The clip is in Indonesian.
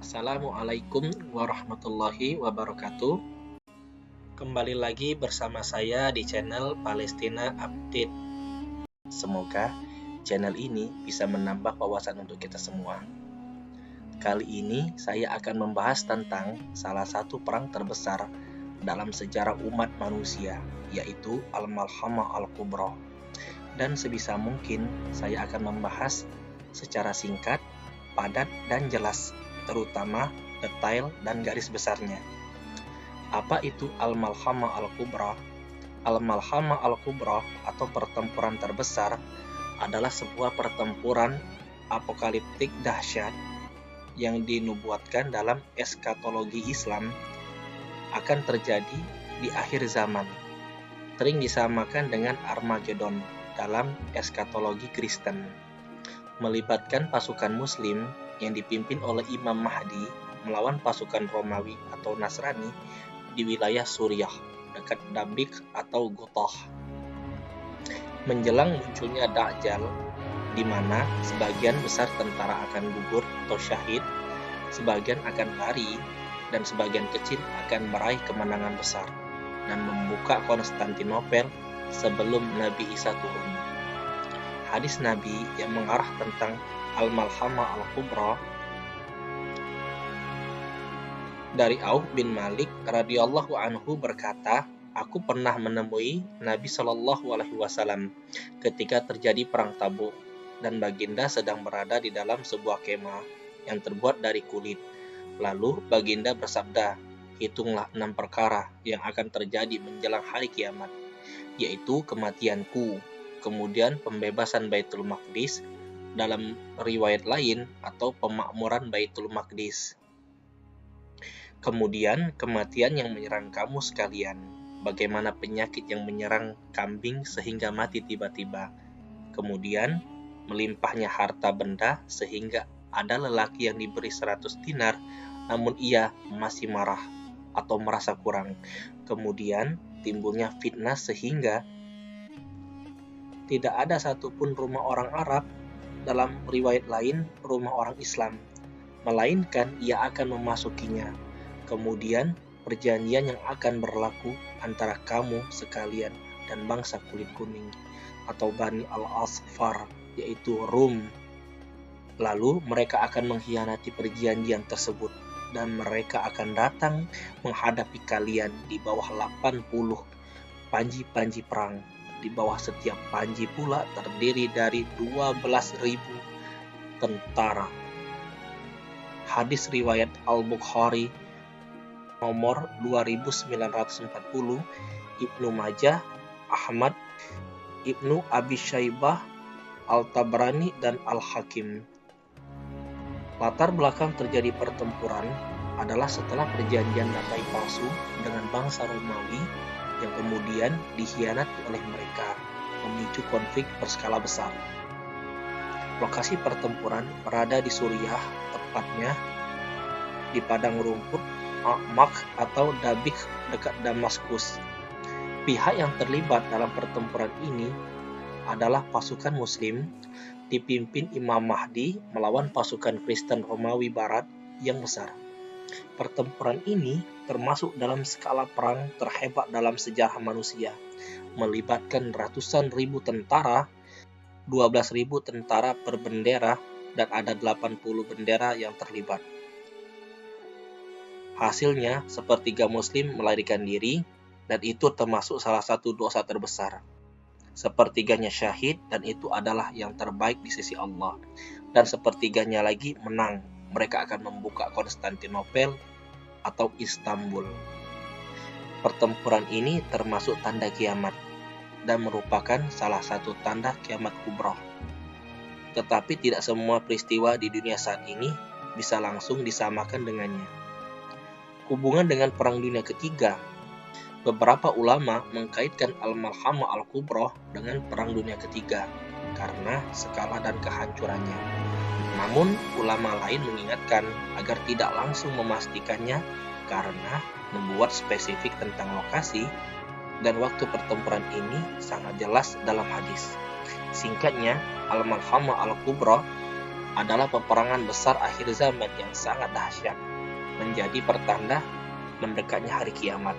Assalamualaikum warahmatullahi wabarakatuh. Kembali lagi bersama saya di channel Palestina Update. Semoga channel ini bisa menambah wawasan untuk kita semua. Kali ini saya akan membahas tentang salah satu perang terbesar dalam sejarah umat manusia, yaitu Al-Malhamah Al-Kubra. Dan sebisa mungkin saya akan membahas secara singkat, padat, dan jelas, terutama detail dan garis besarnya. Apa itu Al-Malhamah Al-Kubra? Al-Malhamah Al-Kubra atau pertempuran terbesar adalah sebuah pertempuran apokaliptik dahsyat yang dinubuatkan dalam eskatologi Islam akan terjadi di akhir zaman. Sering disamakan dengan Armageddon dalam eskatologi Kristen. Melibatkan pasukan Muslim yang dipimpin oleh Imam Mahdi melawan pasukan Romawi atau Nasrani di wilayah Suriah dekat Dabiq atau Ghuthah. Menjelang munculnya Dajjal, di mana sebagian besar tentara akan gugur atau syahid, sebagian akan lari, dan sebagian kecil akan meraih kemenangan besar dan membuka Konstantinopel sebelum Nabi Isa turun. Hadis Nabi yang mengarah tentang Al-Malhamah Al-Kubra dari Auf bin Malik radhiyallahu anhu berkata, "Aku pernah menemui Nabi Shallallahu alaihi wasallam ketika terjadi perang Tabuk dan baginda sedang berada di dalam sebuah kemah yang terbuat dari kulit. Lalu baginda bersabda, 'Hitunglah 6 perkara yang akan terjadi menjelang hari kiamat, yaitu kematianku, kemudian pembebasan Baitul Maqdis, dalam riwayat lain atau pemakmuran Baitul Maqdis. Kemudian kematian yang menyerang kamu sekalian, bagaimana penyakit yang menyerang kambing sehingga mati tiba-tiba. Kemudian melimpahnya harta benda sehingga ada lelaki yang diberi 100 dinar namun ia masih marah atau merasa kurang. Kemudian timbulnya fitnah sehingga tidak ada satupun rumah orang Arab, dalam riwayat lain rumah orang Islam, melainkan ia akan memasukinya. Kemudian perjanjian yang akan berlaku antara kamu sekalian dan bangsa kulit kuning atau Bani Al-Asfar, yaitu Rum. Lalu mereka akan mengkhianati perjanjian tersebut dan mereka akan datang menghadapi kalian di bawah 80 panji-panji perang. Di bawah setiap panji pula terdiri dari 12.000 tentara." Hadis riwayat Al-Bukhari nomor 2940, Ibnu Majah, Ahmad, Ibnu Abi Syaibah, Al-Tabrani, dan Al-Hakim. Latar belakang terjadi pertempuran adalah setelah perjanjian damai palsu dengan bangsa Romawi yang kemudian dikhianati oleh mereka, memicu konflik berskala besar. Lokasi pertempuran berada di Suriah, tepatnya di padang rumput A'maq atau Dabiq dekat Damaskus. Pihak yang terlibat dalam pertempuran ini adalah pasukan Muslim dipimpin Imam Mahdi melawan pasukan Kristen Romawi Barat yang besar. Pertempuran ini termasuk dalam skala perang terhebat dalam sejarah manusia, melibatkan ratusan ribu tentara, 12.000 tentara per bendera, dan ada 80 bendera yang terlibat. Hasilnya, sepertiga Muslim melarikan diri, dan itu termasuk salah satu dosa terbesar. Sepertiganya syahid, dan itu adalah yang terbaik di sisi Allah. Dan sepertiganya lagi menang. Mereka akan membuka Konstantinopel atau Istanbul. Pertempuran ini termasuk tanda kiamat dan merupakan salah satu tanda kiamat kubra. Tetapi tidak semua peristiwa di dunia saat ini bisa langsung disamakan dengannya. Hubungan dengan Perang Dunia Ketiga, beberapa ulama mengkaitkan Al-Malhamah Al-Kubra dengan Perang Dunia Ketiga karena skala dan kehancurannya. Namun, ulama lain mengingatkan agar tidak langsung memastikannya karena membuat spesifik tentang lokasi dan waktu pertempuran ini sangat jelas dalam hadis. Singkatnya, Al-Malhamah Al-Kubra adalah peperangan besar akhir zaman yang sangat dahsyat, menjadi pertanda mendekatnya hari kiamat.